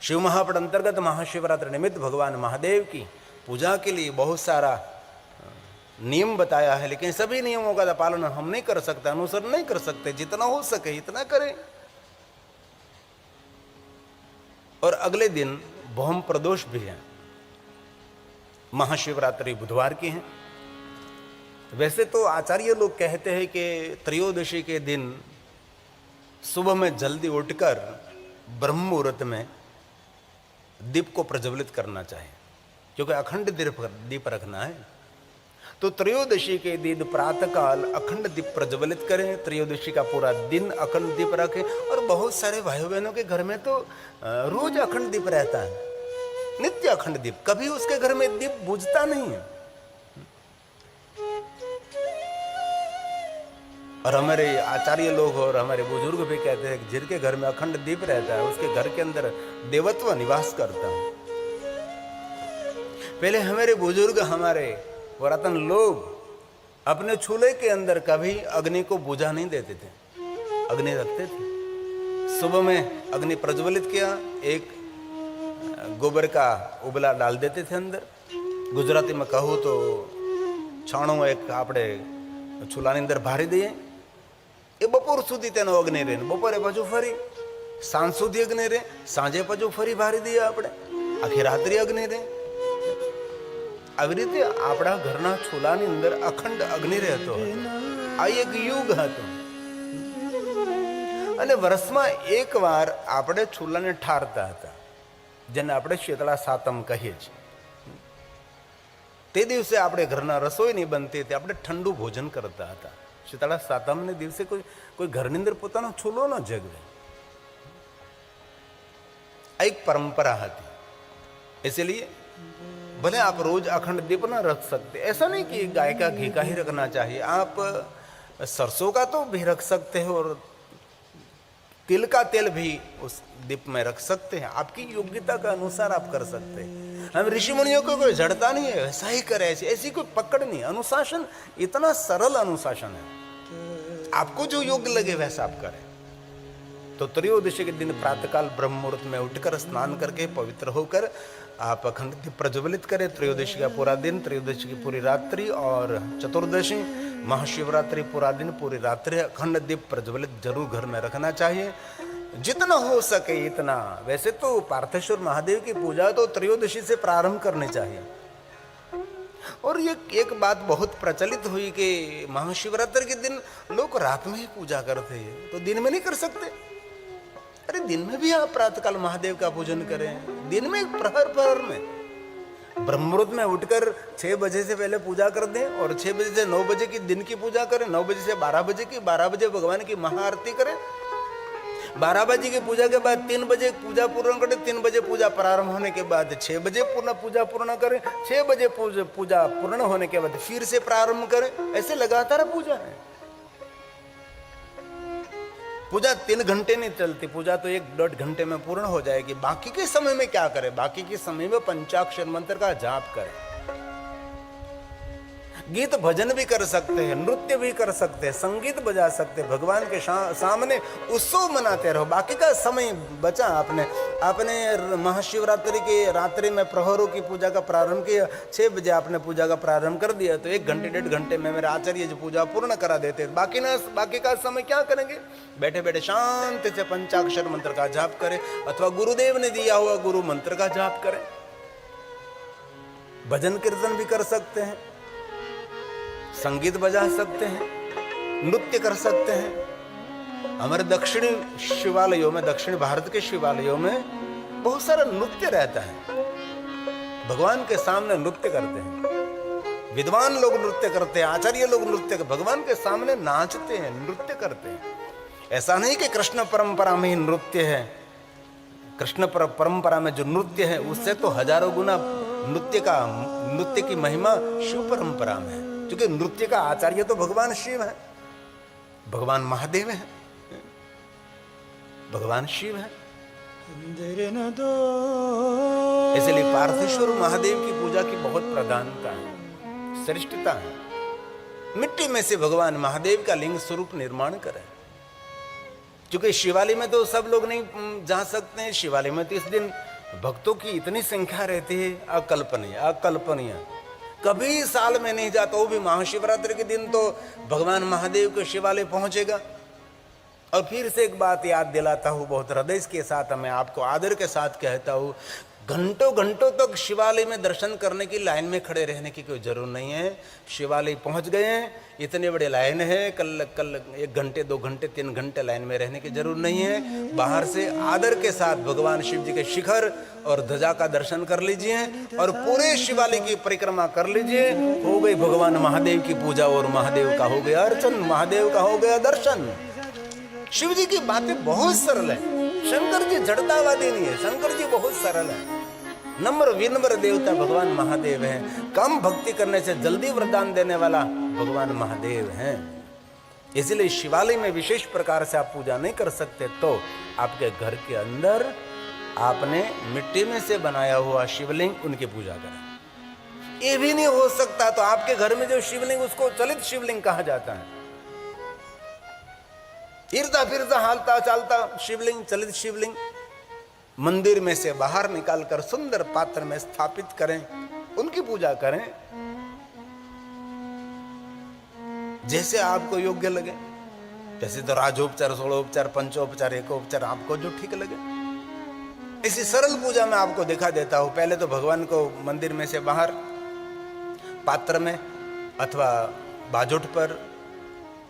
शिव महापट अंतर्गत महाशिवरात्रि निमित्त भगवान महादेव की पूजा के लिए बहुत सारा नियम बताया है, लेकिन सभी नियमों का पालन हम नहीं कर सकते, अनुसरण नहीं कर सकते। जितना हो सके इतना करें। और अगले दिन भौम प्रदोष भी है। महाशिवरात्रि बुधवार की है। वैसे तो आचार्य लोग कहते हैं कि त्रयोदशी के दिन सुबह में जल्दी उठकर ब्रह्म मुहूर्त में दीप को प्रज्वलित करना चाहिए, क्योंकि अखंड दीप रखना है। तो त्रयोदशी के दिन प्रातःकाल अखंड दीप प्रज्वलित करें। त्रयोदशी का पूरा दिन अखंड दीप रखें। और बहुत सारे भाइयों बहनों के घर में तो रोज अखंड दीप रहता है, नित्य अखंड दीप, कभी उसके घर में दीप बुझता नहीं है। और हमारे आचार्य लोग और हमारे बुजुर्ग भी कहते हैं कि जिनके घर में अखंड दीप रहता है उसके घर के अंदर देवत्व निवास करता है। पहले हमारे बुजुर्ग, हमारे पुरातन लोग अपने चूल्हे के अंदर कभी अग्नि को बुझा नहीं देते थे, अग्नि रखते थे। सुबह में अग्नि प्रज्वलित किया, एक गोबर का उबला डाल देते थे अंदर। गुजराती में कहूँ तो छाणो एक आपड़े चूल्हाની અંદર ભારી દઈએ, એ બપોર સુધી તેનો અગ્નિ રહે, બપોરે પાછું ફરી સાંજ સુધી અગ્નિ રહે, સાંજે પાછું ફરી ભારી દઈએ આપણે, આખી રાત્રિ અગ્નિ રહે। આવી રીતે આપણા ઘરના ચૂલાની અંદર અખંડ અગ્નિ રહેતો હતો। આ એક યુગ હતો। અને વર્ષમાં એકવાર આપણે ચૂલાને ઠારતા હતા, જેને આપણે શીતળા સાતમ કહીએ છીએ। તે દિવસે આપણે ઘરના રસોઈ નહીં બનતી હતી, આપણે ઠંડુ ભોજન કરતા હતા। શીતળા સાતમને દિવસે કોઈ ઘરની અંદર પોતાનો ચૂલો ન જગવે, આ એક પરંપરા હતી। इसलिए भले आप रोज अखंड दीप ना रख सकते, ऐसा नहीं कि गाय का घी का ही रखना चाहिए, आप सरसों का तो भी रख सकते हैं और तिल का तेल भी उस दीप में रख सकते हैं। आपकी योग्यता के अनुसार आप कर सकते हैं। हम ऋषि मुनियों को कोई जड़ता नहीं है, ऐसा ही करे, ऐसी कोई पकड़ नहीं। अनुशासन इतना सरल अनुशासन है, आपको जो योग्य लगे वैसा आप करें। तो त्रयोदशी के दिन प्रातःकाल ब्रह्म मुहूर्त में उठकर स्नान करके पवित्र होकर आप अखंड दीप प्रज्वलित करें। त्रयोदशी का पूरा दिन, त्रयोदशी की पूरी रात्रि और चतुर्दशी महाशिवरात्रि पूरा दिन पूरी रात्रि अखंड दीप प्रज्वलित जरूर घर में रखना चाहिए, जितना हो सके इतना। वैसे तो पार्थेश्वर महादेव की पूजा तो त्रयोदशी से प्रारंभ करनी चाहिए। और ये एक बात बहुत प्रचलित हुई कि महाशिवरात्रि के दिन लोग रात में ही पूजा करते हैं, तो दिन में नहीं कर सकते। अरे दिन में भी आप प्रातःकाल महादेव का पूजन करें, दिन में प्रहर में ब्रह्म मुहूर्त में उठकर 6 बजे से पहले पूजा कर दें और 6 बजे से 9 बजे की दिन की पूजा करें, 9 बजे से 12 बजे की, 12 बजे भगवान की महाआरती करें, 12 बजे की पूजा के बाद 3 बजे पूजा पूर्ण करें, 3 बजे पूजा प्रारंभ होने के बाद 6 बजे पूजा पूर्ण करें, 6 बजे पूजा पूर्ण होने के बाद फिर से प्रारंभ करें। ऐसे लगातार पूजा है। पूजा 3 घंटे नहीं चलती, पूजा तो 1-1.5 घंटे में पूर्ण हो जाएगी। बाकी के समय में क्या करें? बाकी के समय में पंचाक्षर मंत्र का जाप करें, गीत भजन भी कर सकते हैं, नृत्य भी कर सकते हैं, संगीत बजा सकते हैं, भगवान के सामने उत्सव मनाते रहो। बाकी का समय बचा आपने महाशिवरात्रि के रात्रि में प्रहरों की पूजा का प्रारंभ किया, 6 बजे आपने पूजा का प्रारंभ कर दिया, तो 1-1.5 घंटे में मेरे आचार्य जी पूजा पूर्ण करा देते। बाकी का समय क्या करेंगे? बैठे बैठे शांति से पंचाक्षर मंत्र का जाप करें, अथवा गुरुदेव ने दिया हुआ गुरु मंत्र का जाप करें। भजन कीर्तन भी कर सकते हैं, संगीत बजा सकते हैं, नृत्य कर सकते हैं। हमारे दक्षिणी शिवालयों में, दक्षिण भारत के शिवालयों में बहुत सारा नृत्य रहता है। भगवान के सामने नृत्य करते हैं, विद्वान लोग नृत्य करते हैं, आचार्य लोग नृत्य भगवान के सामने नाचते हैं, नृत्य करते हैं। ऐसा नहीं कि कृष्ण परंपरा में ही नृत्य है। कृष्ण परंपरा में जो नृत्य है उससे तो हजारों गुना नृत्य की महिमा शिव परंपरा में है, क्योंकि नृत्य का आचार्य तो भगवान शिव है, भगवान महादेव है, भगवान शिव है। इसलिए पार्थेश्वर महादेव की पूजा की बहुत प्रधानता है, श्रेष्ठता है। मिट्टी में से भगवान महादेव का लिंग स्वरूप निर्माण करें, क्योंकि शिवालय में तो सब लोग नहीं जा सकते हैं। शिवालय में तो इस दिन भक्तों की इतनी संख्या रहती है, अकल्पनीय अकल्पनीय। कभी साल में नहीं जाता, वो भी महाशिवरात्रि के दिन तो भगवान महादेव के शिवालय पहुंचेगा। और फिर से एक बात याद दिलाता हूँ, बहुत हृदय के साथ मैं आपको आदर के साथ कहता हूँ, घंटों घंटों तक शिवालय में दर्शन करने की लाइन में खड़े रहने की कोई जरूरत नहीं है। शिवालय पहुंच गए हैं, इतने बड़े लाइन है, कल 1 घंटे 2 घंटे 3 घंटे लाइन में रहने की जरूरत नहीं है। बाहर से आदर के साथ भगवान शिव जी के शिखर और ध्वजा का दर्शन कर लीजिए और पूरे शिवालय की परिक्रमा कर लीजिए। हो गई भगवान महादेव की पूजा और महादेव का हो गया अर्चन, महादेव का हो गया दर्शन। शिव जी की बातें बहुत सरल है, शंकर जी जड़तावादी नहीं है, शंकर जी बहुत सरल है, नम्र विनम्र देवता भगवान महादेव हैं। कम भक्ति करने से जल्दी वरदान देने वाला भगवान महादेव हैं। इसलिए शिवालय में विशेष प्रकार से आप पूजा नहीं कर सकते तो आपके घर के अंदर आपने मिट्टी में से बनाया हुआ शिवलिंग, उनकी पूजा करें। ये भी नहीं हो सकता तो आपके घर में जो शिवलिंग, उसको चलित शिवलिंग कहा जाता है। हिरता फिरता हालता चालता शिवलिंग, चलित शिवलिंग मंदिर में से बाहर निकालकर सुंदर पात्र में स्थापित करें, उनकी पूजा करें जैसे आपको योग्य लगे। जैसे तो राजोपचार, षोड़ोपचार, पंचोपचार, एकोपचार, आपको जो ठीक लगे। इसी सरल पूजा में आपको दिखा देता हूं। पहले तो भगवान को मंदिर में से बाहर पात्र में अथवा बाजोट पर,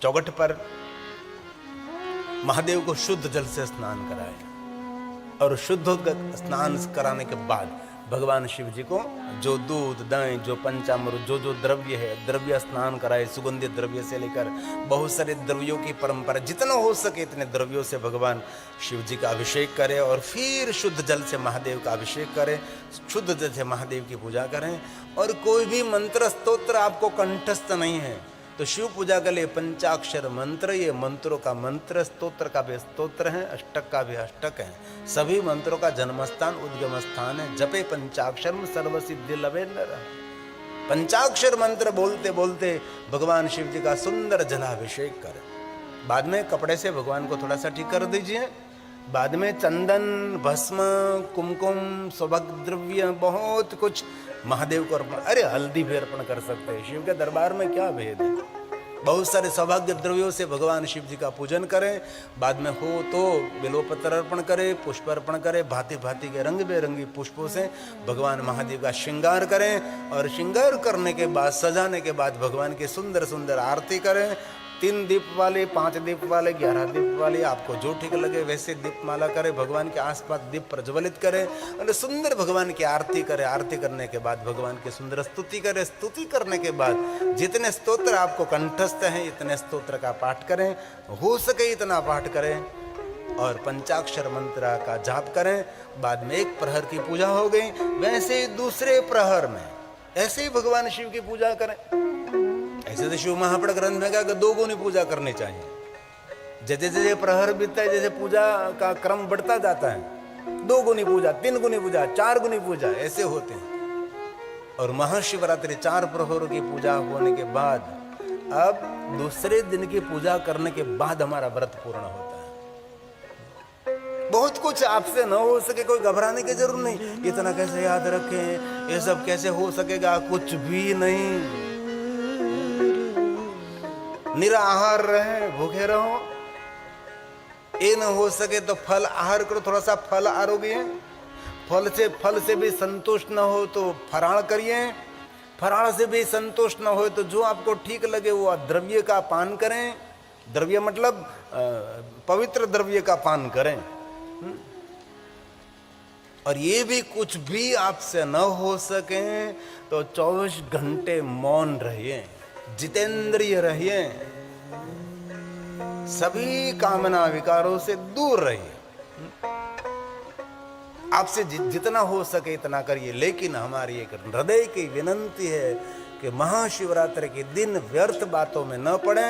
चौगट पर महादेव को शुद्ध जल से स्नान कराए और शुद्ध स्नान कराने के बाद भगवान शिव जी को जो दूध, दही, जो पंचामृत, जो द्रव्य है, द्रव्य स्नान कराए। सुगंधित द्रव्य से लेकर बहुत सारे द्रव्यों की परंपरा, जितना हो सके इतने द्रव्यों से भगवान शिव जी का अभिषेक करें और फिर शुद्ध जल से महादेव का अभिषेक करें, शुद्ध जल से महादेव की पूजा करें। और कोई भी मंत्र स्तोत्र आपको कंठस्थ नहीं है तो शिव पूजा के लिए पंचाक्षर मंत्र, ये मंत्रों का मंत्र, स्तोत्र का भी स्तोत्र है, अष्टक का भी अष्टक है। सभी मंत्रों का जन्मस्थान, उद्गम स्थान है। जपे पंचाक्षर सर्व सिद्धि लवे नर। पंचाक्षर मंत्र बोलते बोलते भगवान शिव जी का सुंदर जलाभिषेक करें। बाद में कपड़े से भगवान को थोड़ा सा ठीक कर दीजिए। बाद में चंदन, भस्म, कुमकुम, सौभाग्य द्रव्य, बहुत कुछ महादेव को अर्पण, अरे हल्दी भी अर्पण कर सकते हैं। शिव के दरबार में क्या भेद है। बहुत सारे सौभाग्य द्रव्यों से भगवान शिव जी का पूजन करें। बाद में हो तो बिल्वपत्र अर्पण करें, पुष्प अर्पण करें, भांति भांति के रंग बेरंगी पुष्पों से भगवान महादेव का श्रृंगार करें। और श्रृंगार करने के बाद, सजाने के बाद भगवान की सुंदर सुंदर आरती करें। 3 दीप वाले, 5 दीप वाले, 11 दीप वाले, आपको जो ठीक लगे वैसे दीपमाला करें। भगवान के आसपास दीप प्रज्वलित करें और सुंदर भगवान की आरती करें। आरती करने के बाद भगवान की सुंदर स्तुति करें। स्तुति करने के बाद जितने स्तोत्र आपको कंठस्थ हैं इतने स्तोत्र का पाठ करें, हो सके इतना पाठ करें और पंचाक्षर मंत्र का जाप करें। बाद में 1 प्रहर की पूजा हो गई। वैसे दूसरे प्रहर में ऐसे ही भगवान शिव की पूजा करें। ऐसे तो शिव महापड़ ग्रंथ में कहा कि 2 गुनी पूजा करनी चाहिए। जैसे जैसे प्रहर बीतता है, जैसे पूजा का क्रम बढ़ता जाता है, 2 गुनी पूजा, 3 गुनी पूजा, 4 गुनी पूजा ऐसे होते हैं। और महाशिवरात्रि 4 प्रहरों की पूजा होने के बाद अब दूसरे दिन की पूजा करने के बाद हमारा व्रत पूर्ण होता है। बहुत कुछ आपसे न हो सके, कोई घबराने की जरूरत नहीं। इतना कैसे याद रखें, ये सब कैसे हो सकेगा, कुछ भी नहीं। निराहार रहे, भूखे रहो। ये न हो सके तो फल आहार करो, थोड़ा सा फल आरोग्य। फल से भी संतुष्ट न हो तो फराळ करिए। फराळ से भी संतुष्ट न हो तो जो आपको ठीक लगे वो द्रव्य का पान करें। द्रव्य मतलब पवित्र द्रव्य का पान करें। और ये भी कुछ भी आपसे न हो सके तो 24 घंटे मौन रहिए, जितेंद्रिय रहिए, सभी कामना विकारों से दूर रहिए। आपसे जितना हो सके इतना करिए। लेकिन हमारी एक हृदय की विनंती है कि महाशिवरात्रि के दिन व्यर्थ बातों में न पड़े।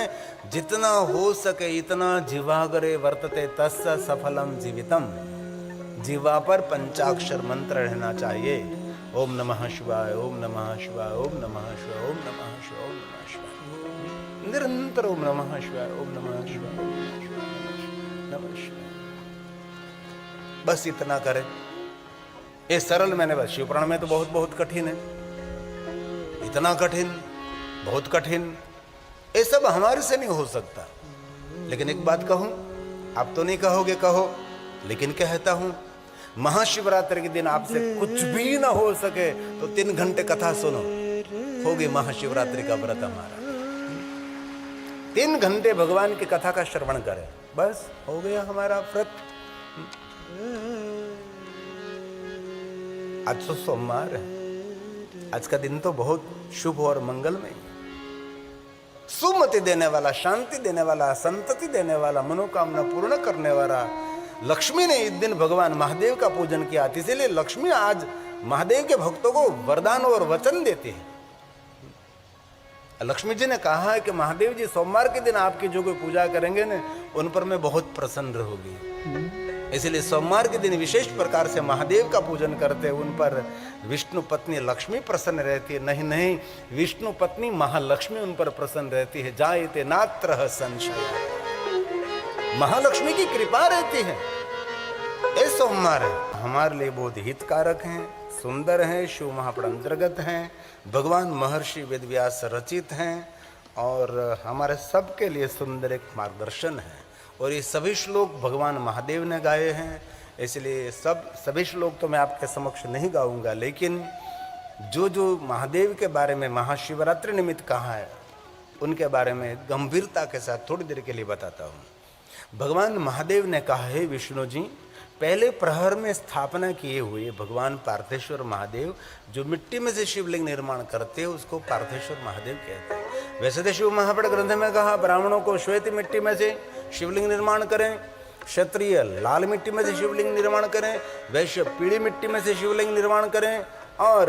जितना हो सके इतना जीवाग्रे वर्तते तस्य सफलम जीवितम। जीवा पर पंचाक्षर मंत्र रहना चाहिए। ओम नमः शिवाय, ओम नमः शिवाय, ओम नमः शिवाय, ओम नमः शिवाय, ओम नमः शिवाय। निरंतर ओम नमः शिवाय, ओम नमः शिवाय, नमः शिवाय। बस इतना करें, ये सरल। मैंने बस शिवपुराण में तो बहुत बहुत कठिन है, इतना कठिन, बहुत कठिन, ये सब हमारे से नहीं हो सकता। लेकिन एक बात कहूं, आप तो नहीं कहोगे, कहो, लेकिन कहता हूं, महाशिवरात्रि के दिन आपसे कुछ भी ना हो सके तो 3 घंटे कथा सुनो, होगी महाशिवरात्रि का व्रत हमारा। 3 घंटे भगवान की कथा का श्रवण करें, बस हो गया हमारा व्रत। आज तो सोमवार है, आज का दिन तो बहुत शुभ और मंगलमय, सुमति देने वाला, शांति देने वाला, संतति देने वाला, मनोकामना पूर्ण करने वाला। लक्ष्मी ने इस दिन भगवान महादेव का पूजन किया, इसीलिए लक्ष्मी आज महादेव के भक्तों को वरदान और वचन देती है। लक्ष्मी जी ने कहा है कि महादेव जी सोमवार के दिन आपकी जो कोई पूजा करेंगे ना, उन पर मैं बहुत प्रसन्न होगी। इसलिए सोमवार के दिन विशेष प्रकार से महादेव का पूजन करते हैं, उन पर विष्णु पत्नी लक्ष्मी प्रसन्न रहती है। नहीं, विष्णु पत्नी महालक्ष्मी उन पर प्रसन्न रहती है। जायते नात्रः संशय, महालक्ष्मी की कृपा रहती है। ये सोमवार है हमारे लिए बहुत हितकारक हैं, सुंदर हैं, शिव महापुराण अंतर्गत हैं, भगवान महर्षि वेदव्यास रचित हैं और हमारे सबके लिए सुंदर एक मार्गदर्शन है। और ये सभी श्लोक भगवान महादेव ने गाए हैं, इसलिए सभी श्लोक तो मैं आपके समक्ष नहीं गाऊंगा, लेकिन जो जो महादेव के बारे में महाशिवरात्रि निमित्त कहा है, उनके बारे में गंभीरता के साथ थोड़ी देर के लिए बताता हूँ। भगवान महादेव ने कहा है, विष्णु जी पहले प्रहर में स्थापना किए हुए भगवान पार्थेश्वर महादेव, जो मिट्टी में से शिवलिंग निर्माण करते हैं, उसको पार्थेश्वर महादेव कहते हैं। वैसे तो शिव महापुराण ग्रंथ में कहा, ब्राह्मणों को श्वेत मिट्टी में से शिवलिंग निर्माण करें, क्षत्रिय लाल मिट्टी में से शिवलिंग निर्माण करें, वैश्य पीली मिट्टी में से शिवलिंग निर्माण करें और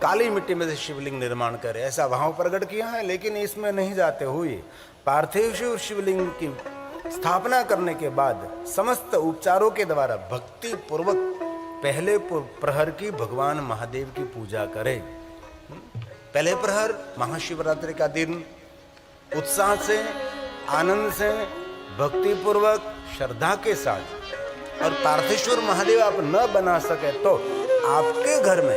काली मिट्टी में से शिवलिंग निर्माण करें, ऐसा भाव प्रकट किया है। लेकिन इसमें नहीं जाते हुए पार्थिव शिवलिंग की स्थापना करने के बाद समस्त उपचारों के द्वारा भक्ति पूर्वक पहले प्रहर की भगवान महादेव की पूजा करें। पहले प्रहर महाशिवरात्रि का दिन उत्साह से, आनंद से, भक्ति पूर्वक, श्रद्धा के साथ, और पार्थेश्वर महादेव आप न बना सके तो आपके घर में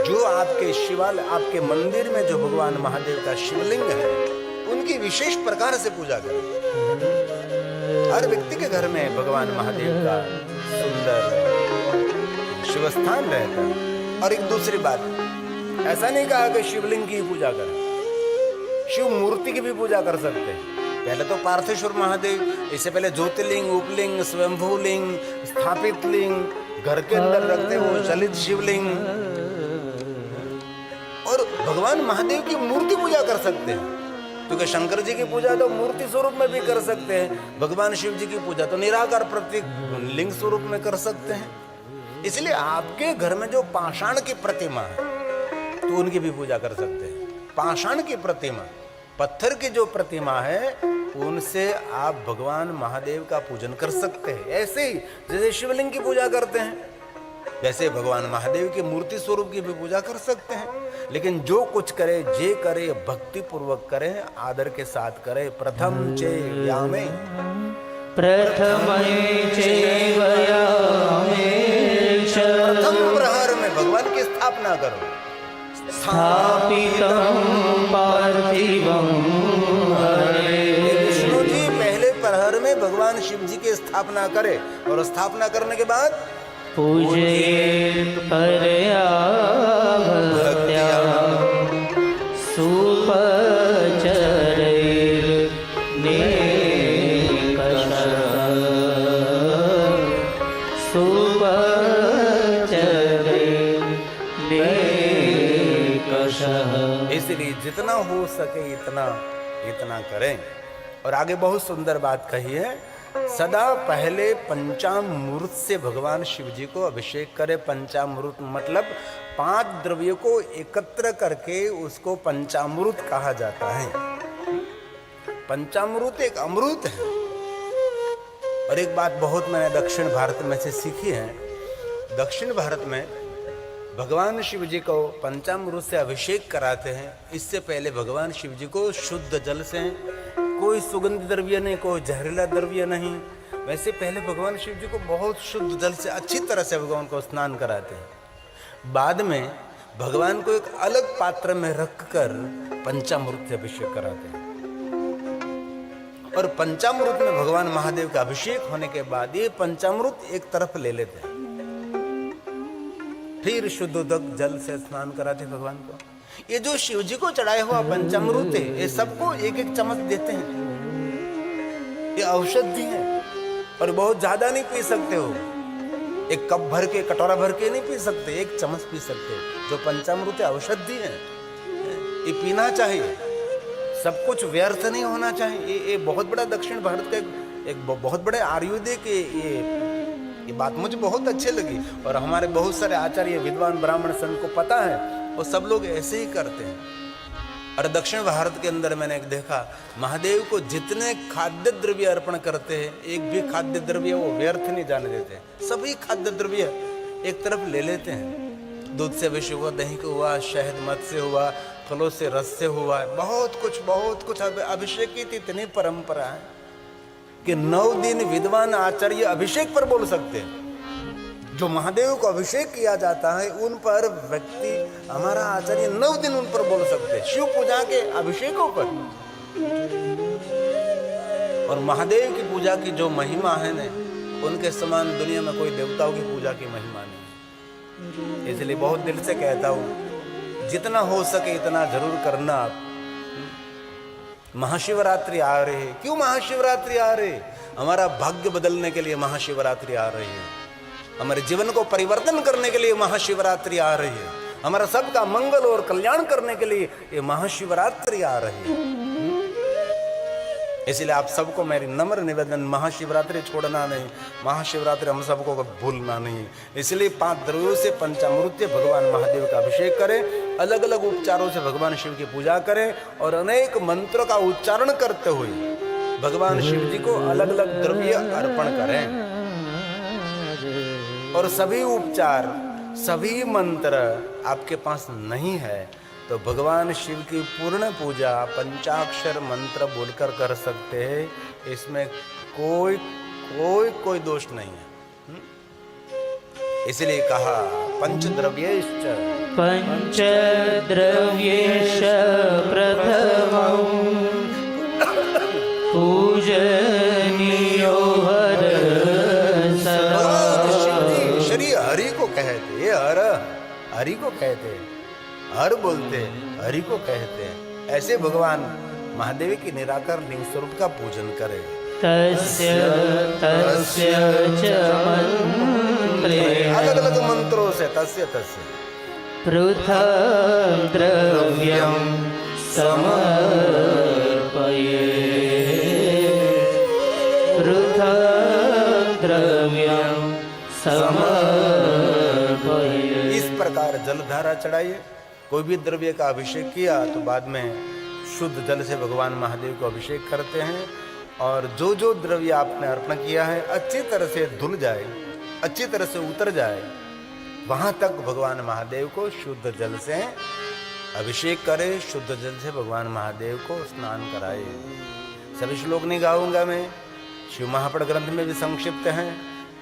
जो आपके शिवालय, आपके मंदिर में जो भगवान महादेव का शिवलिंग है, उनकी विशेष प्रकार से पूजा करें। हर व्यक्ति के घर में भगवान महादेव का सुंदर शिवस्थान रहता है। और एक दूसरी बात, ऐसा नहीं कहा कि शिवलिंग की पूजा करें, शिव मूर्ति की भी पूजा कर सकते हैं। पहले तो पार्थेश्वर महादेव, इससे पहले ज्योतिर्लिंग, उपलिंग, स्वयंभूलिंग, स्थापित लिंग, घर के अंदर रखते वो चलित शिवलिंग, और भगवान महादेव की मूर्ति पूजा कर सकते हैं। क्योंकि शंकर जी की पूजा तो मूर्ति स्वरूप में भी कर सकते हैं, भगवान शिव जी की पूजा तो निराकार प्रतीक लिंग स्वरूप में कर सकते हैं। इसलिए आपके घर में जो पाषाण की प्रतिमा है, तो उनकी भी पूजा कर सकते हैं। पाषाण की प्रतिमा, पत्थर की जो प्रतिमा है, उनसे आप भगवान महादेव का पूजन कर सकते हैं। ऐसे ही जैसे शिवलिंग की पूजा करते हैं, वैसे भगवान महादेव की मूर्ति स्वरूप की भी पूजा कर सकते हैं। लेकिन जो कुछ करे, जे करे, भक्ति पूर्वक करे, आदर के साथ करे। प्रथम चे यामे, प्रथम प्रहर में भगवान की स्थापना करो। स्थापितं पार्थिवं हरे। विष्णु जी पहले प्रहर में भगवान शिव जी की स्थापना करे, और स्थापना करने के बाद पूजयेत् परया भक्त्या सुपचरैर्निकषः सुपचरैर्निकषः। इसलिए जितना हो सके इतना करें। और आगे बहुत सुंदर बात कही है, सदा पहले पंचामृत से भगवान शिव जी को अभिषेक करे। पंचामृत मतलब 5 द्रव्यों को एकत्र करके उसको पंचामृत कहा जाता है। पंचामृत एक अमृत है। और एक बात बहुत मैंने दक्षिण भारत में से सीखी है, दक्षिण भारत में भगवान शिव जी को पंचामृत से अभिषेक कराते हैं। इससे पहले भगवान शिव जी को शुद्ध जल से, कोई सुगंध द्रव्य नहीं, कोई जहरीला द्रव्य नहीं, वैसे पहले भगवान शिव जी को बहुत शुद्ध जल से अच्छी तरह से भगवान को स्नान कराते हैं। बाद में भगवान को एक अलग पात्र में रखकर पंचामृत से अभिषेक कराते हैं। और पंचामृत में भगवान महादेव का अभिषेक होने के बाद ये पंचामृत एक तरफ ले लेते हैं, फिर शुद्धोदक जल से स्नान कराते भगवान को। ये जो शिव जी को चढ़ाया हुआ पंचामृत है, ये सबको एक एक चम्मच देते हैं। ये औषधि है और बहुत ज्यादा नहीं पी सकते हो, एक कप भर के, कटोरा भर के नहीं पी सकते, एक चम्मच पी सकते हो। जो पंचामृत औषधि है, ये पीना चाहिए, सब कुछ व्यर्थ नहीं होना चाहिए। ये बहुत बड़ा दक्षिण भारत का एक बहुत बड़े आयुर्वेदिक ये बात मुझे बहुत अच्छी लगी। और हमारे बहुत सारे आचार्य विद्वान ब्राह्मण संघ को पता है, वो सब लोग ऐसे ही करते हैं। और दक्षिण भारत के अंदर मैंने एक देखा, महादेव को जितने खाद्य द्रव्य अर्पण करते हैं, एक भी खाद्य द्रव्य वो व्यर्थ नहीं जाने देते। सभी खाद्य द्रव्य एक तरफ ले लेते हैं। दूध से अभिषेक हुआ, दही को हुआ, शहद मध से हुआ, फलों से रस से हुआ, बहुत कुछ अभिषेक की इतनी परंपरा है कि 9 दिन विद्वान आचार्य अभिषेक पर बोल सकते हैं। जो महादेव को अभिषेक किया जाता है उन पर व्यक्ति, हमारा आचार्य 9 दिन उन पर बोल सकते हैं, शिव पूजा के अभिषेकों पर। और महादेव की पूजा की जो महिमा है ना, उनके समान दुनिया में कोई देवताओं की पूजा की महिमा नहीं। इसलिए बहुत दिल से कहता हूं, जितना हो सके इतना जरूर करना। आप महाशिवरात्रि आ रही है, क्यों महाशिवरात्रि आ रही है? हमारा भाग्य बदलने के लिए महाशिवरात्रि आ रही है, हमारे जीवन को परिवर्तन करने के लिए महाशिवरात्रि आ रही है, हमारा सबका मंगल और कल्याण करने के लिए ये महाशिवरात्रि आ रही है। इसलिए आप सबको मेरी नम्र निवेदन, महाशिवरात्रि छोड़ना नहीं, महाशिवरात्रि हम सबको भूलना नहीं। इसलिए 5 द्रव्यों से पंचामृत भगवान महादेव का अभिषेक करें, अलग अलग उपचारों से भगवान शिव की पूजा करें और अनेक मंत्रों का उच्चारण करते हुए भगवान शिव जी को अलग अलग द्रव्य अर्पण करें। और सभी उपचार, सभी मंत्र आपके पास नहीं है तो भगवान शिव की पूर्ण पूजा पंचाक्षर मंत्र बोलकर कर सकते हैं, इसमें कोई दोष नहीं है। इसलिए कहा पंचद्रव्येश्च प्रथमं पूजनीयो हर सदा। श्री हरि को कहते, हरि को कहते, हर बोलते, हरि को कहते हैं। ऐसे भगवान महादेव की निराकार लिंग स्वरूप का पूजन करें। तस्य च मंत्रे, अलग अलग मंत्रों से तस्य पृथक् द्रव्यं समर्पये, पृथक् द्रव्यं समर्पये। इस प्रकार जलधारा चढ़ाइए। कोई भी द्रव्य का अभिषेक किया तो बाद में शुद्ध जल से भगवान महादेव को अभिषेक करते हैं। और जो जो द्रव्य आपने अर्पण किया है अच्छी तरह से धुल जाए, अच्छी तरह से उतर जाए, वहां तक भगवान महादेव को शुद्ध जल से अभिषेक करे, शुद्ध जल से भगवान महादेव को स्नान कराए। सभी श्लोक नहीं गाऊंगा मैं, शिव महापड़ ग्रंथ में भी संक्षिप्त हैं।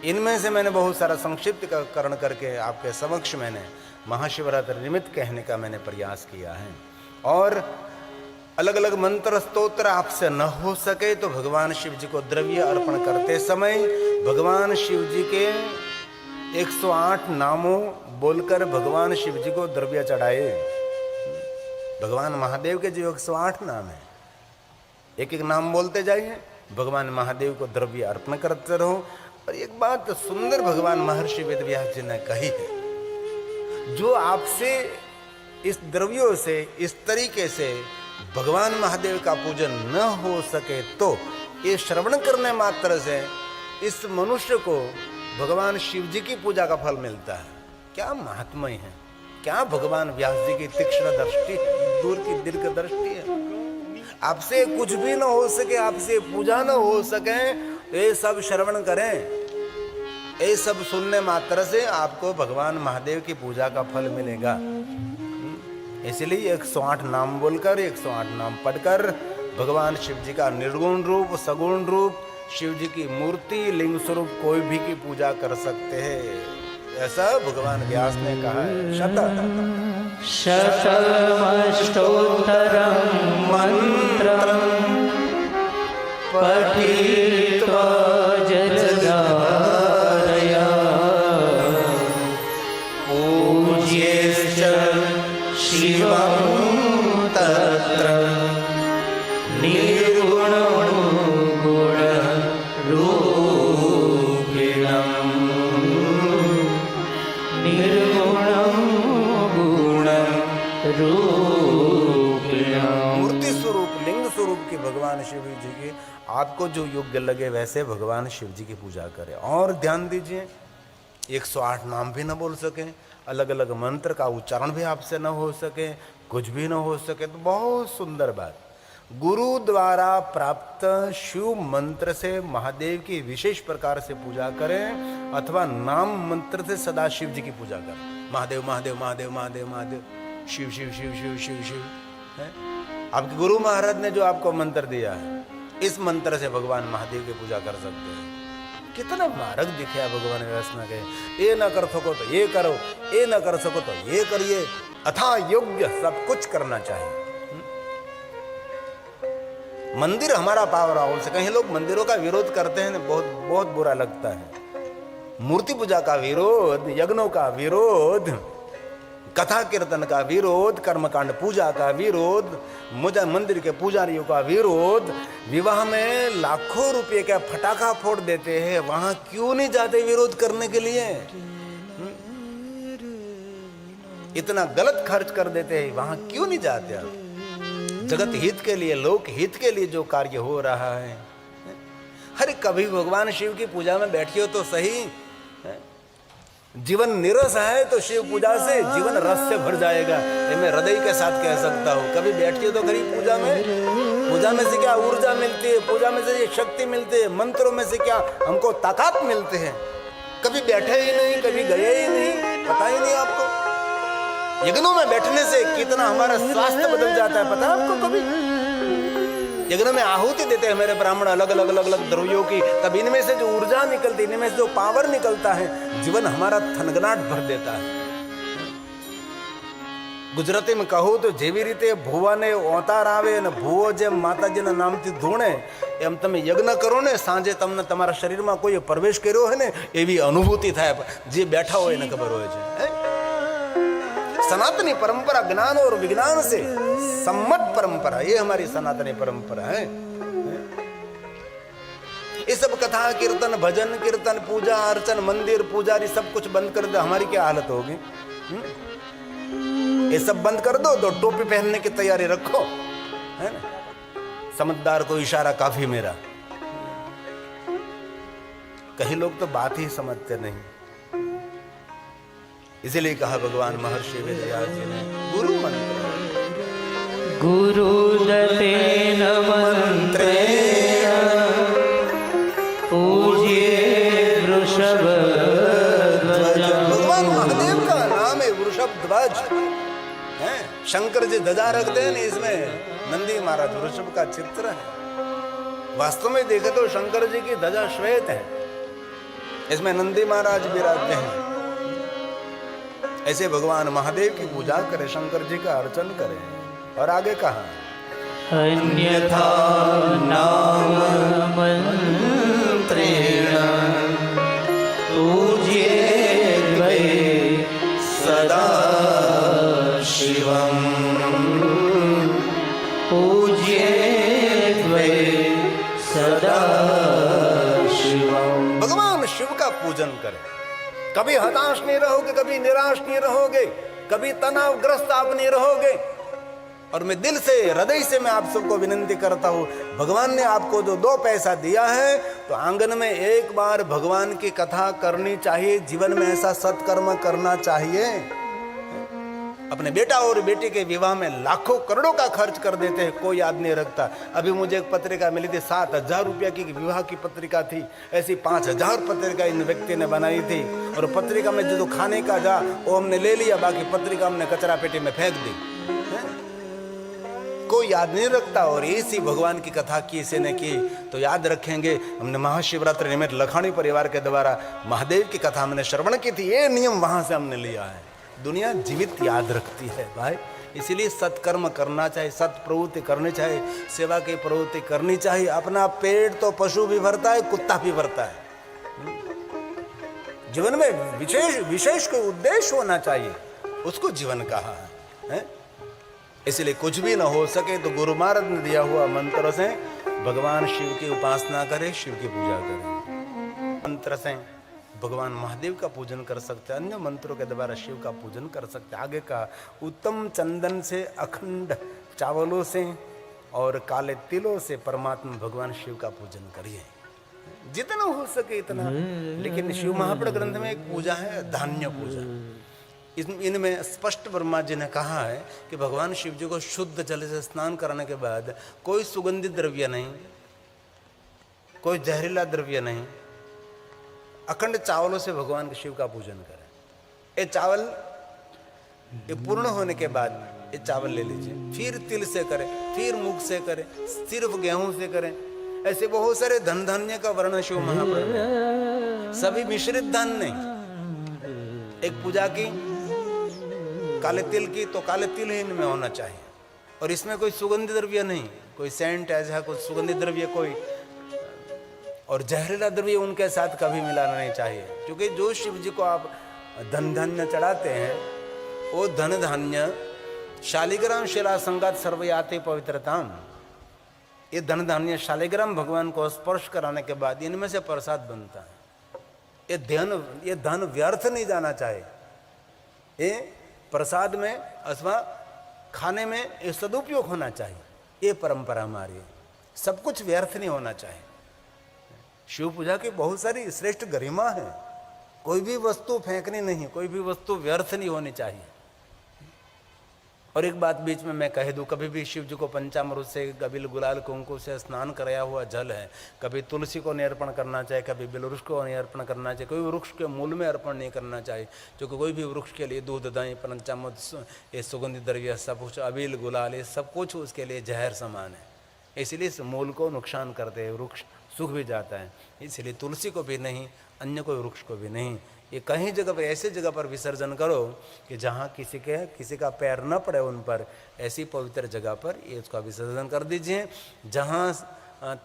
इनमें से मैंने बहुत सारा संक्षिप्तकरण करके आपके समक्ष मैंने महाशिवरात्रि निमित्त कहने का मैंने प्रयास किया है। और अलग अलग मंत्र स्तोत्र आपसे न हो सके तो भगवान शिव जी को द्रव्य अर्पण करते समय भगवान शिव जी के 108 नामों बोलकर भगवान शिव जी को द्रव्य चढ़ाए। भगवान महादेव के जो 108 नाम है, एक एक नाम बोलते जाइए, भगवान महादेव को द्रव्य अर्पण करते रहो। और एक बात सुंदर भगवान महर्षि वेदव्यास जी ने कही है, जो आपसे इस द्रव्यों से इस तरीके से भगवान महादेव का पूजन न हो सके तो ये श्रवण करने मात्र से इस मनुष्य को भगवान शिव जी की पूजा का फल मिलता है। क्या महात्म्य है, क्या भगवान व्यास जी की तीक्ष्ण दृष्टि, दूर की दीर्घ दृष्टि है। आपसे कुछ भी न हो सके, आपसे पूजा न हो सके, ये सब श्रवण करें, ये सब सुनने मात्र से आपको भगवान महादेव की पूजा का फल मिलेगा। इसलिए 108 नाम बोलकर, 108 नाम पढ़कर भगवान शिव जी का निर्गुण रूप, सगुण रूप, शिव जी की मूर्ति लिंग स्वरूप कोई भी की पूजा कर सकते हैं, ऐसा भगवान व्यास ने कहा है। शतमष्टोत्तरं मंत्रं पठित्वा जलधारया पूज्यश्च शिवं तत्र निर्गुणं गुणरूपिणं निर्गुणं गुणरूपिणं। मूर्ति स्वरूप लिंग स्वरूप की भगवान शिव जी की आपको जो योग्य लगे वैसे भगवान शिव जी की पूजा करें। और ध्यान दीजिए, 108 नाम भी न बोल सके, अलग अलग मंत्र का उच्चारण भी आपसे न हो सके, कुछ भी न हो सके, तो बहुत सुंदर बात, गुरु द्वारा प्राप्त शिव मंत्र से महादेव की विशेष प्रकार से पूजा करें, अथवा नाम मंत्र से सदा शिव जी की पूजा करें। महादेव महादेव महादेव महादेव महादेव, शिव शिव शिव शिव शिव शिव है? आपके गुरु महाराज ने जो आपको मंत्र दिया है, इस मंत्र से भगवान महादेव की पूजा कर सकते हैं। कितना मार्ग दिखे भगवान व्यवस्था के, ये न कर सको तो ये करो, ये न कर सको तो ये करिए, अथा योग्य सब कुछ करना चाहिए। मंदिर हमारा पावर हाउस है। कहीं लोग मंदिरों का विरोध करते हैं, बहुत बहुत बुरा लगता है। मूर्ति पूजा का विरोध, यज्ञों का विरोध, कथा कीर्तन का विरोध, कर्मकांड पूजा का विरोध, मुझे मंदिर के पुजारियों का विरोध, विवाह में लाखों रुपए का फटाका फोड़ देते हैं, वहां क्यों नहीं जाते विरोध करने के लिए? इतना गलत खर्च कर देते हैं, वहां क्यों नहीं जाते आप? जगत हित के लिए, लोक हित के लिए जो कार्य हो रहा है। अरे कभी भगवान शिव की पूजा में बैठियो तो सही। जीवन निरस है तो शिव पूजा से जीवन रस से भर जाएगा, ये मैं हृदय के साथ कह सकता हूँ। कभी बैठिए तो खरी पूजा में से क्या ऊर्जा मिलती है, पूजा में से शक्ति मिलती है, मंत्रों में से क्या हमको ताकत मिलते हैं। कभी बैठे ही नहीं, कभी गए ही नहीं, पता ही नहीं आपको। यज्ञों में बैठने से कितना हमारा स्वास्थ्य बदल जाता है, पता है आपको? कभी यज्ञ में आहुति देते हैं हमारे ब्राह्मण, अलग अलग अलग अलग द्रव्यों की, तब इनमें से जो ऊर्जा निकलती है, इनमें से जो पावर निकलता है, जीवन हमारा थनगनाट भर देता है। गुजराती में कहूँ तो जेवी रीते भुवाने ओतार आवे ने भुवो जेम माताजीના નામથી ધૂણે, એમ તમે યજ્ઞ કરો ને, સાંજે તમને તમારા શરીરમાં કોઈ પ્રવેશ કર્યો હોય ને એવી અનુભૂતિ થાય, જે બેઠા હોય એને ખબર હોય છે। सनातनी परंपरा ज्ञान और विज्ञान से सम्मत परंपरा, ये हमारी सनातनी परंपरा है। ये सब कथा कीर्तन, भजन कीर्तन, पूजा अर्चन, मंदिर पुजारी सब कुछ बंद कर दो, हमारी क्या हालत होगी? ये सब बंद कर दो तो टोपी पहनने की तैयारी रखो, है ना? समझदार को इशारा काफी मेरा। कई लोग तो बात ही समझते नहीं, इसीलिए कहा भगवान महर्षि वेदव्यास जी ने गुरु मंत्र, गुरु दत्तेन मंत्रेण पूज्ये वृषभध्वज। भगवान महादेव का नाम है वृषभध्वज है। शंकर जी ध्वजा रखते हैं, इसमें नंदी महाराज वृषभ का चित्र है। वास्तव में देखे तो शंकर जी की ध्वजा श्वेत है, इसमें नंदी महाराज विराजते हैं। ऐसे भगवान महादेव की पूजा करें, शंकर जी का अर्चन करें। और आगे कहा, अन्यथा नाम मंत्रेण पूज्येत् वै सदा शिवम्, पूज्येत् वै सदा शिवम्। भगवान शिव का पूजन करें, कभी हताश नहीं रहोगे, कभी निराश नहीं रहोगे, कभी तनावग्रस्त आप नहीं रहोगे। और मैं दिल से, हृदय से मैं आप सबको विनती करता हूँ, भगवान ने आपको जो 2 पैसा दिया है तो आंगन में एक बार भगवान की कथा करनी चाहिए, जीवन में ऐसा सत्कर्म करना चाहिए। अपने बेटा और बेटी के विवाह में लाखों करोड़ों का खर्च कर देते हैं, कोई याद नहीं रखता। अभी मुझे एक पत्रिका मिली थी, 7,000 रुपया की विवाह की पत्रिका थी, ऐसी 5,000 पत्रिका इन व्यक्ति ने बनाई थी। और पत्रिका में जो खाने का जा वो हमने ले लिया, बाकी पत्रिका हमने कचरा पेटी में फेंक दी। कोई याद नहीं रखता। और ऐसी भगवान की कथा किसी ने की तो याद रखेंगे। हमने महाशिवरात्रि निमित्त लखानी परिवार के द्वारा महादेव की कथा हमने श्रवण की थी, ये नियम वहां से हमने लिया है। दुनिया जीवित याद रखती है भाई, इसीलिए सत्कर्म करना चाहिए, सत प्रवृत्ति करनी चाहिए, सेवा की प्रवृत्ति करनी चाहिए। अपना पेट तो पशु भी भरता है, कुत्ता भी भरता है। जीवन में विशेष कोई उद्देश्य होना चाहिए, उसको जीवन कहा है। इसलिए कुछ भी ना हो सके तो गुरु महाराज ने दिया हुआ मंत्र से भगवान शिव की उपासना करें, शिव की पूजा करें। मंत्र से भगवान महादेव का पूजन कर सकते हैं, अन्य मंत्रों के द्वारा शिव का पूजन कर सकते हैं। आगे का उत्तम चंदन से, अखंड चावलों से और काले तिलों से परमात्मा भगवान शिव का पूजन करिए, जितना हो सके इतना। लेकिन शिव महापुराण ग्रंथ में एक पूजा है धान्य पूजा। इनमें स्पष्ट ब्रह्मा जी ने कहा है कि भगवान शिव जी को शुद्ध जल से स्नान कराने के बाद कोई सुगंधित द्रव्य नहीं, कोई जहरीला द्रव्य नहीं, अखंड चावलों से भगवान के शिव का पूजन करें। ये चावल ये पूर्ण होने के बाद ये चावल ले लीजिए, फिर तिल से करें, फिर मूंग से करें, सिर्फ गेहूं से करें। ऐसे बहुत सारे धन धान्य का वर्णन शिव महापुराण में, सभी मिश्रित धान नहीं। एक पूजा की काले तिल की तो काले तिल ही इनमें होना चाहिए, और इसमें कोई सुगंधित द्रव्य नहीं, कोई सेंट ऐसा कोई सुगंधित द्रव्य कोई और जहरीला द्रव्य उनके साथ कभी मिलाना नहीं चाहिए। क्योंकि जो शिव जी को आप धन धान्य चढ़ाते हैं वो धन धान्य शालिग्राम शिला संगात सर्वयाते पवित्रताम, ये धन धान्य शालिग्राम भगवान को स्पर्श कराने के बाद इनमें से प्रसाद बनता है। ये धन व्यर्थ नहीं जाना चाहिए, ये प्रसाद में अथवा खाने में ये सदुपयोग होना चाहिए। ये परंपरा हमारी है, सब कुछ व्यर्थ नहीं होना चाहिए। शिव पूजा की बहुत सारी श्रेष्ठ गरिमा है, कोई भी वस्तु फेंकनी नहीं, कोई भी वस्तु व्यर्थ नहीं होनी चाहिए। और एक बात बीच में मैं कह दूं, कभी भी शिव जी को पंचामृत से, कभी गुलाल कुंकु से स्नान कराया हुआ जल है, कभी तुलसी को नहीं अर्पण करना चाहिए, कभी बिलवृक्ष को नहीं अर्पण करना चाहिए, कोई वृक्ष के मूल में अर्पण नहीं करना चाहिए। क्योंकि कोई भी वृक्ष के लिए दूध, दही, पंचामृत, ये सुगंधित द्रव्य सब कुछ, अबील गुलाल, ये सब कुछ उसके लिए जहर समान है। इसलिए इस मूल को नुकसान करते हैं, वृक्ष सूख भी जाता है। इसलिए तुलसी को भी नहीं, अन्य कोई वृक्ष को भी नहीं। ये कहीं जगह पर ऐसी जगह पर विसर्जन करो कि जहाँ किसी का पैर न पड़े उन पर, ऐसी पवित्र जगह पर ये उसका विसर्जन कर दीजिए। जहाँ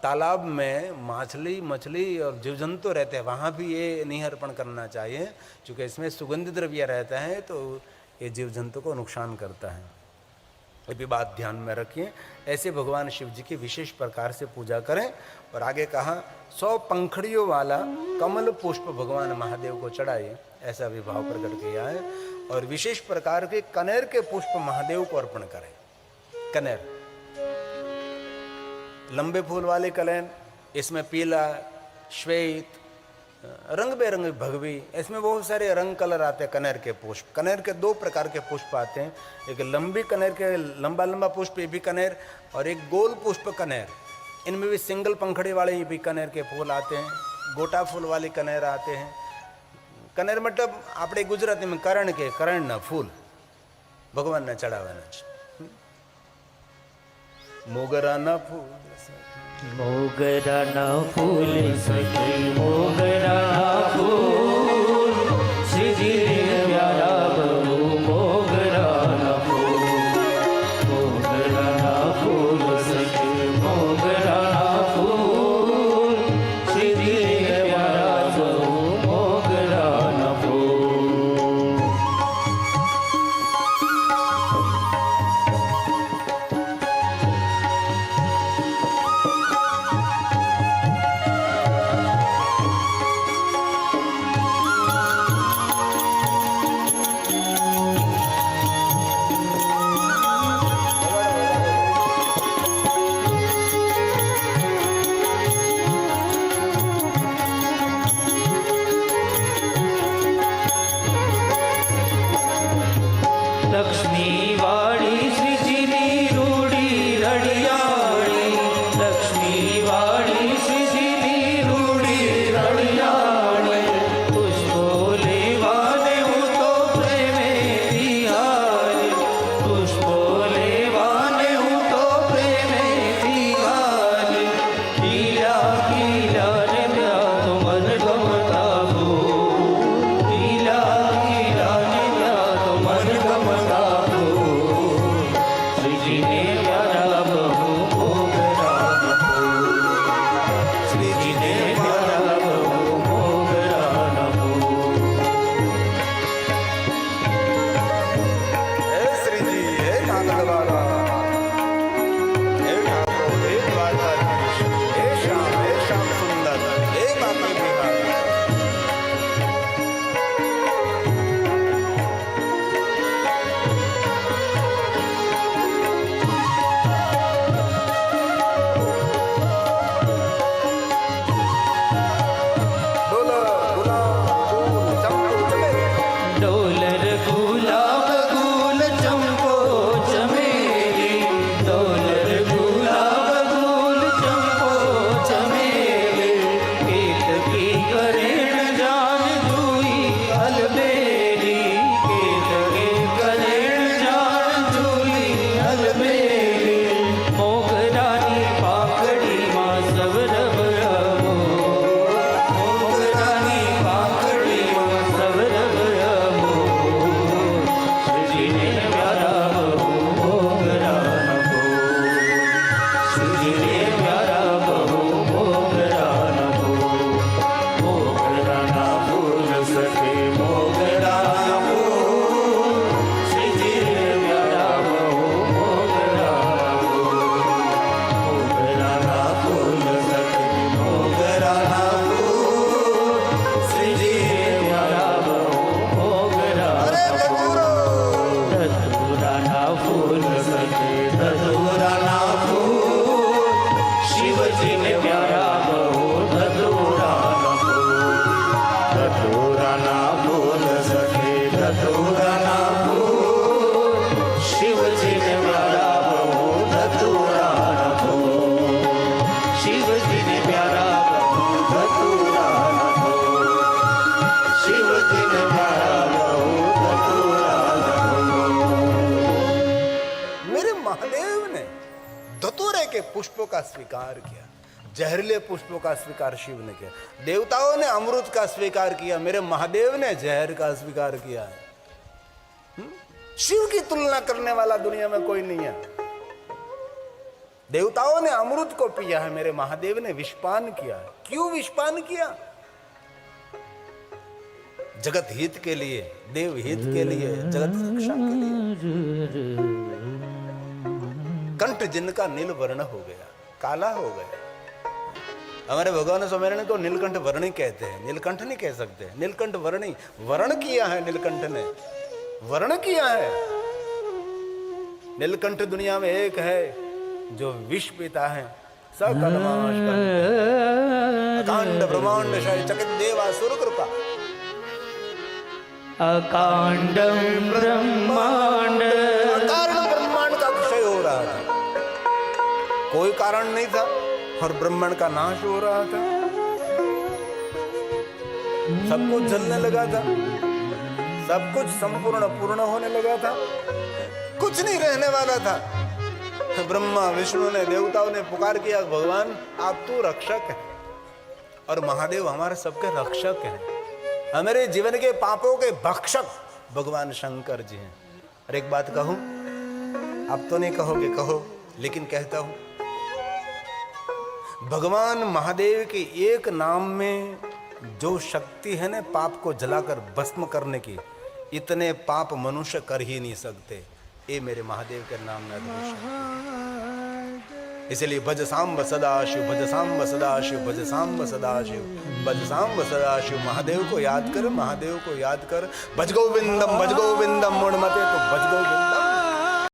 तालाब में मछली और जीव जंतु रहते हैं वहाँ भी ये नहीं अर्पण करना चाहिए, क्योंकि इसमें सुगंधित द्रव्य रहता है तो ये जीव जंतु को नुकसान करता है। ये भी बात ध्यान में रखिए। ऐसे भगवान शिव जी की विशेष प्रकार से पूजा करें। और आगे कहा 100 पंखड़ियों वाला कमल पुष्प भगवान महादेव को चढ़ाइए, ऐसा भी भाव प्रकट किया है। और विशेष प्रकार के कनेर के पुष्प महादेव को अर्पण करें। कनेर लंबे फूल वाले कनेर, इसमें पीला, श्वेत, रंग बेरंगी भगवी, इसमें बहुत सारे रंग कलर आते हैं। कनेर के पुष्प, कनेर के 2 प्रकार के पुष्प आते हैं, एक लंबी कनेर के लंबा पुष्प ये भी कनेर, और एक गोल पुष्प कनेर। इनमें भी सिंगल पंखड़ी वाले ये भी कनेर के फूल आते हैं, गोटा फूल वाले कनेर आते हैं। कनेर मतलब आपणे गुजराती में करण ना फूल भगवान ने चढ़ावाना छे। मोगराना फूल, मोगराना फूल सखी मोगराना फूल, श्रीजी प्यारा बहु मोगराना फूल, मोगराना फूल सखी मोगराना फूल, श्रीजी प्यारा बहु मोगराना फूल। लक्ष्मी वाड़ी श्रीजीनी रूड़ी रड़ियाड़ी, लक्ष्मी वाड़ी श्रीजीनी रूड़ी रड़ियाड़ी, पुष्पो लेवाने हूँ तो प्रेमे बिहारी, पुष्पो लेवाने हूँ तो पुष्पों का स्वीकार किया, जहरीले पुष्पों का स्वीकार शिव ने किया। देवताओं ने अमृत का स्वीकार किया, मेरे महादेव ने जहर का स्वीकार किया है। शिव की तुलना करने वाला दुनिया में कोई नहीं है। देवताओं ने अमृत को पिया है, मेरे महादेव ने विषपान किया है। क्यों विषपान किया? जगत हित के लिए, देव हित के लिए, जगत रक्षा के लिए। कंठ जिनका नील वर्ण हो गया, काला हो गया। हमारे भगवान स्वामी ने तो नीलकंठ वर्णी कहते हैं, नीलकंठ नहीं कह सकते। नीलकंठ वर्णी, वर्ण किया है नीलकंठ ने, वर्ण किया है। नीलकंठ दुनिया में एक है जो विष पीता है। सकल अकांड ब्रह्मांड चकित देवासुर कृपा, अकांडम ब्रह्मांड, अकारण ब्रह्मांड का क्षय हो रहा था, कोई कारण नहीं था और ब्रह्मांड का नाश हो रहा था। सब कुछ जलने लगा था, सब कुछ संपूर्ण पूर्ण होने लगा था, कुछ नहीं रहने वाला था। ब्रह्मा विष्णु ने, देवताओं ने पुकार किया, भगवान आप तो रक्षक है और महादेव हमारे सबके रक्षक हैं, हमारे जीवन के पापों के भक्षक भगवान शंकर जी हैं। और एक बात कहूं, आप तो नहीं कहोगे, कहो, लेकिन कहता हूं, भगवान महादेव के एक नाम में जो शक्ति है ना पाप को जलाकर भस्म करने की, इतने पाप मनुष्य कर ही नहीं सकते। ये मेरे महादेव के नाम में अद्भुत शक्ति है। इसलिए भज सांब सदाशिव, भज सांब सदाशिव, भज सांब सदाशिव, भज सांब सदाशिव। महादेव को याद कर, महादेव को याद कर। भज गोविंदम, भज गोविंदम, मुड़ मते तो भज गोविंदम।